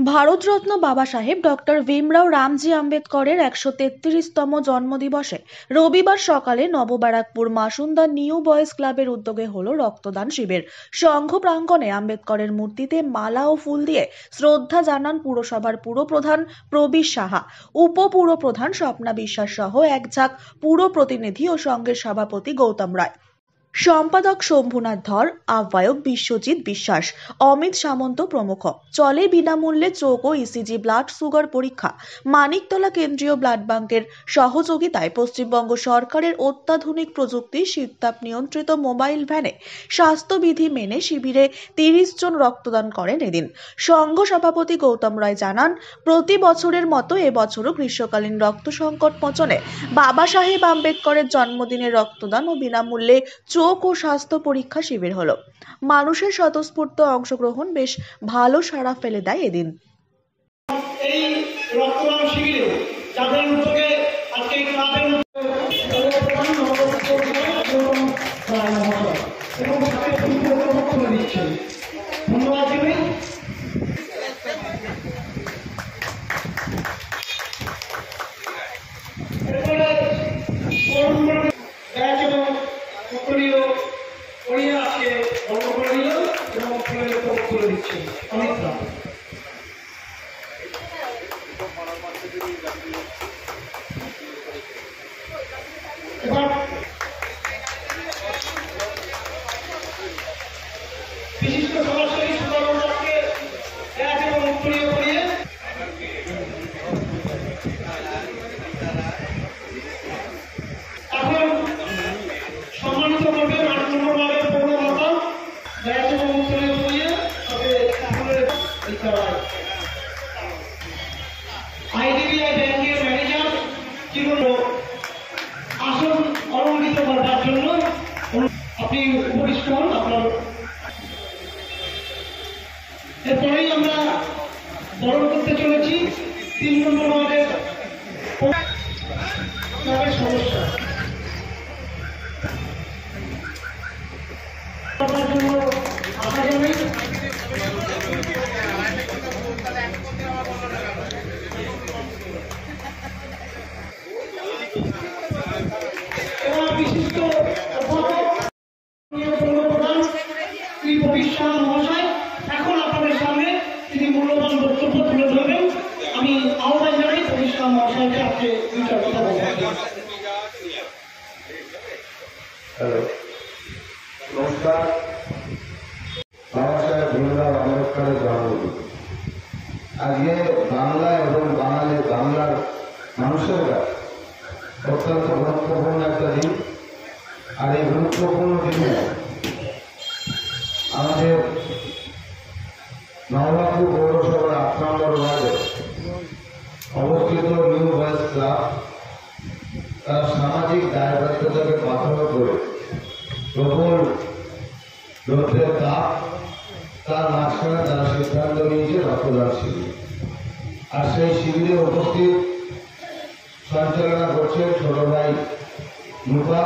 ভারতরত্ন বাবা সাহেব ডক্টর ভীমরাও রামজি আম্বেদকরের ১৩৩তম জন্মদিবসে রবিবার সকালে নববারাকপুর মাসুন্দা নিউ বয়েজ ক্লাবের উদ্যোগে হলো রক্তদান শিবির। সংঘ প্রাঙ্গণে আম্বেদকরের মূর্তিতে মালা ও ফুল দিয়ে শ্রদ্ধা জানান পুরসভার পুরপ্রধান প্রবীর সাহা, উপপুরপ্রধান স্বপ্না বিশ্বাস সহ এক ঝাঁক পুর প্রতিনিধি ও সংঘের সভাপতি গৌতম রায়, সম্পাদক শম্ভুনাথ ধর, আহ্বায়ক বিশ্বজিৎ বিশ্বাস, অমিত সামন্ত প্রমুখ। চলে বিনামূল্যে চোখ ও ইসিজি ব্লাড সুগার পরীক্ষা। মানিকতলা কেন্দ্রীয় ব্লাড ব্যাংকের সহযোগিতায় পশ্চিমবঙ্গ সরকারের অত্যাধুনিক প্রযুক্তি শীততাপ নিয়ন্ত্রিত মোবাইল ভ্যানে স্বাস্থ্যবিধি মেনে শিবিরে ৩০ জন রক্তদান করেন এদিন। সংঘ সভাপতি গৌতম রায় জানান, প্রতি বছরের মতো এবছরও গ্রীষ্মকালীন রক্ত সংকট মোচনে বাবা সাহেব আম্বেদকরের জন্মদিনের রক্তদান ও বিনামূল্যে চোখ ও স্বাস্থ্য পরীক্ষা শিবির হলো। মানুষের স্বতঃস্ফূর্ত অংশগ্রহণ বেশ ভালো সাড়া ফেলে দেয় এদিন। এই রক্তদান শিবিরে যাদের উদ্যোগে আজকে ক্লাবের ধন্যবাদ দিবেন। বিশিষ্ট সমাজসেবী সুন্দরবনকে এবং উত্তরীয় করিয়ে এখন সম্মানিত করবেন ৮ নম্বর ওয়ার্ডের পৌরমাতা এবং উত্তরীয় করিয়ে তবে আইডিবিআই ব্যাংকের ম্যানেজার জীবন আসন অলঙ্কৃত করবার জন্য আপনি উপবিষ্ট হন। আপনার এরপরেই আমরা বরণ করতে চলেছি ৩ নম্বর ওয়ার্ডের সমস্যা জন্য আশা জানাই। এবং বিশিষ্ট মহাশয় এখন আপনাদের সামনে তিনি মূল্যবান বক্তব্য তুলে ধরবেন। আমি আহ্বান জানাই প্রতিষ্ঠা মহাশয়কে আজকে দুইটা কথা বলবেন। নমস্কার। বাবা সাহেব ভীমরাও আম্বেদকরের জন্মদিন আজকে বাংলা এবং বাংলার মানুষের কাছে অত্যন্ত গুরুত্বপূর্ণ একটা দিন। আর এই গুরুত্বপূর্ণ দিনে আমাদের নববারাকপুর পৌরসভার ৮ নম্বর ওয়ার্ডে অবস্থিত নিউ বয়েজ ক্লাব তার সামাজিক দায়বদ্ধতাকে প্রাধান্য করে প্রবল রৌদ্রের তাপ তার মাঝখানে তারা সিদ্ধান্ত নিয়েছে রক্তদান শিবির। আর সেই শিবিরে উপস্থিত সঞ্চালনা করছেন ছোট ভাই নুপা,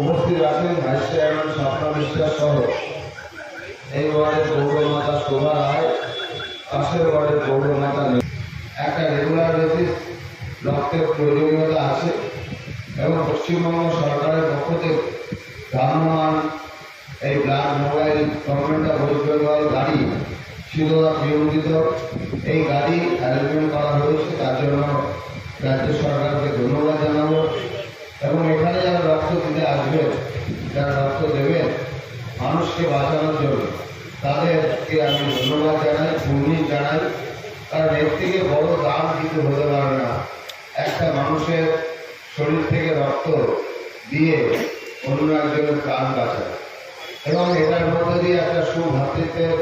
উপস্থিত আছেন ভাইস চেয়ারম্যান স্বপ্না বিশ্বাস সহ এই ওয়ার্ডের পৌরমাতা শোভা রায়, পাশের ওয়ার্ডের পৌরমাতা। একটা রেগুলার বেসিস রক্তের প্রয়োজনীয়তা আছে এবং পশ্চিমবঙ্গ সরকারের পক্ষ থেকে ভ্রাম্যমান এই blood mobile government of West Bengal গাড়ি ছিল নিয়ন্ত্রিত। এই গাড়ি অ্যারেঞ্জমেন্ট করা হয়েছে, তার জন্য রাজ্য সরকারকে ধন্যবাদ জানাবো। এবং এখানে যারা রক্ত দিতে আসবেন, যারা রক্ত দেবেন মানুষকে বাঁচানোর জন্য, তাদেরকে আমি ধন্যবাদ জানাই, পুণ্যি জানাই। কারণ এর থেকে বড় দাম কিছু হতে পারে না একটা মানুষের শরীর থেকে রক্ত দিয়ে অন্য একজনের প্রাণ বাঁচায়। এবং এটার মধ্যে দিয়ে একটা সুভ্রাতৃত্বের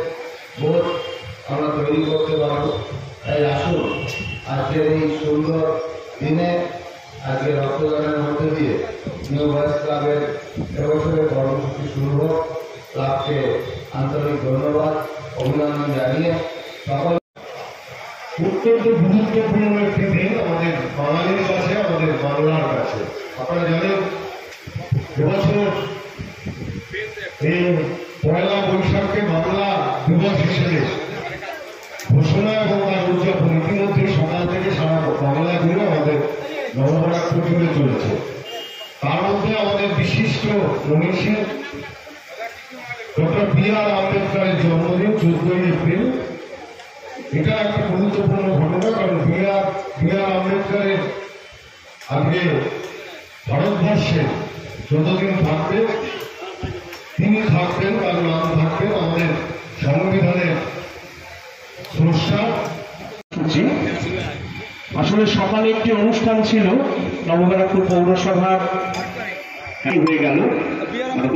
বোধ আমরা তৈরি করতে পারব। তাই আসুন আজকের এই সুন্দর দিনে আজকে রক্তদানের মধ্যে দিয়ে নিউ বয়েজ ক্লাবের এবছরের কর্মসূচি শুরু হোক। ক্লাবকে আন্তরিক ধন্যবাদ অভিনন্দন জানিয়ে সকল অত্যন্ত গুরুত্বপূর্ণ একটি দিন আমাদের বাঙালির কাছে, আমাদের বাংলার কাছে। আপনারা জানেন এবছর এই পয়লা বৈশাখকে বাংলা দিবস হিসেবে ঘোষণা নববারাকপুর জুড়ে চলেছে। তার মধ্যে আমাদের বিশিষ্ট মনীষী ডক্টর বি.আর. আম্বেদকরের জন্মদিন 14ই এপ্রিল। এটা একটা গুরুত্বপূর্ণ ঘটনা, কারণ বি.আর. আম্বেদকরের আজকে ভারতবর্ষে যতদিন থাকবে তিনি থাকবেন, তার নাম থাকবে আমাদের সংবিধানের স্রষ্টা। আসলে সকালে একটি অনুষ্ঠান ছিল নববারাকপুর পৌরসভার হয়ে গেল।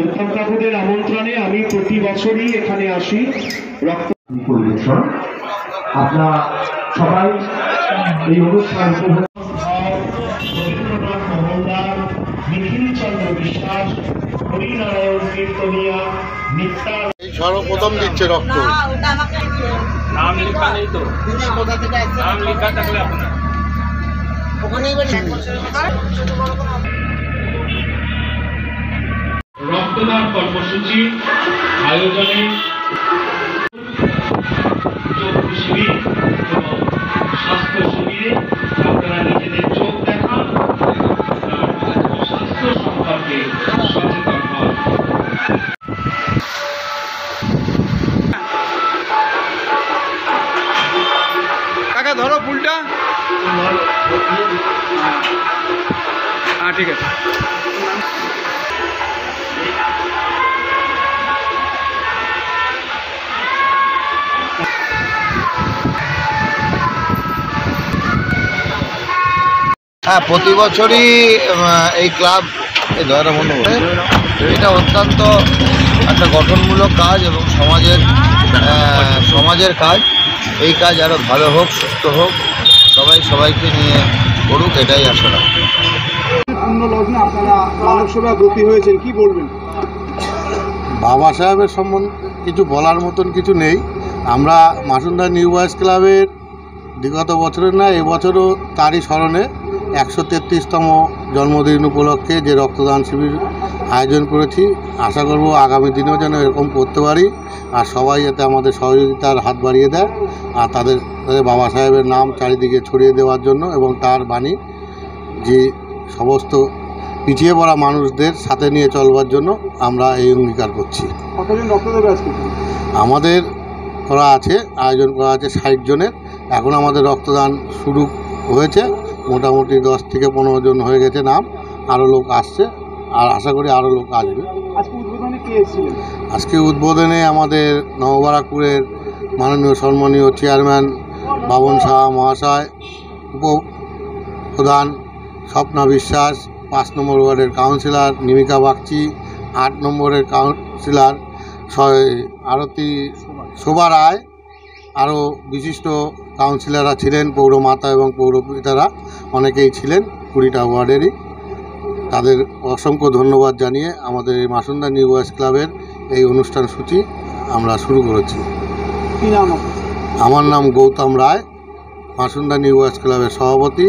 উত্তম কাকুদের আমন্ত্রণে আমি প্রতি বছরই এখানে আসি রক্ত পরিবেশন। আপনারা সবাই এই অনুষ্ঠান উপভোগ। রবীন্দ্রনাথ মহলদার, নিখিল চন্দ্র বিশ্বাস, হরিনারায়ণ কীর্তনিয়া, নিত্যা সর্বপ্রথম দিচ্ছে রক্ত। নাম লেখা নেই তো, নাম লেখা থাকলে আপনার রক্তদান কর্মসূচি আয়োজনে চক্ষু শিবির এবং স্বাস্থ্য শিবিরে আপনারা নিজেদের চোখ দেখান, স্বাস্থ্য সম্পর্কে সচেতন হন। কাকা ধরো ফুলটা। হ্যাঁ ঠিক আছে। হ্যাঁ, প্রতি বছরই এই ক্লাব এটা অত্যন্ত একটা গঠনমূলক কাজ এবং সমাজের কাজ। এই কাজ আরও ভালো হোক, সুস্থ হোক, সবাই সবাইকে নিয়ে করুক, এটাই আশা রাখি। পূর্ণ লগ্নে আপনারা মানব সেবায় ব্রতী হয়েছেন, কি বলবেন? বাবা সাহেবের সম্বন্ধে কিছু বলার মতন কিছু নেই। আমরা মাসুন্দা নিউ বয়েজ ক্লাবের বিগত বছরের না এবছরও তারই স্মরণে 133তম জন্মদিন উপলক্ষে যে রক্তদান শিবির আয়োজন করেছি। আশা করব আগামী দিনেও যেন এরকম করতে পারি, আর সবাই যাতে আমাদের সহযোগিতার হাত বাড়িয়ে দেয়, আর তাদের বাবা সাহেবের নাম চারিদিকে ছড়িয়ে দেওয়ার জন্য এবং তার বাণী যে সমস্ত পিছিয়ে পড়া মানুষদের সাথে নিয়ে চলবার জন্য আমরা এই অঙ্গীকার করছি। কতজন রক্ত দেবে আজকে? আমাদের আয়োজন করা আছে 60 জনের। এখন আমাদের রক্তদান শুরু হয়েছে, মোটামুটি 10 থেকে 15 জন হয়ে গেছে নাম, আরও লোক আসছে, আর আশা করি আরও লোক আসবে। আজকে উদ্বোধনে কে এসেছিলেন? আজকে উদ্বোধনে আমাদের নববারাকপুরের মাননীয় সম্মানীয় চেয়ারম্যান বাবন শাহ মহাশয়, উপপ্রধান স্বপ্না বিশ্বাস, 5 নম্বর ওয়ার্ডের কাউন্সিলর নিমিকা বাগচি, 8 নম্বরের কাউন্সিলর আরতি শোভা রায়, আরও বিশিষ্ট কাউন্সিলররা ছিলেন, পৌরমাতা এবং পৌরপিতারা অনেকেই ছিলেন 20টা ওয়ার্ডেরই। তাদের অসংখ্য ধন্যবাদ জানিয়ে আমাদের এই মাসুন্দা নিউ বয়েজ ক্লাবের এই অনুষ্ঠান সূচি আমরা শুরু করেছি। কি নাম? আমার নাম গৌতম রায়, মাসুন্দা নিউ বয়েজ ক্লাবের সভাপতি।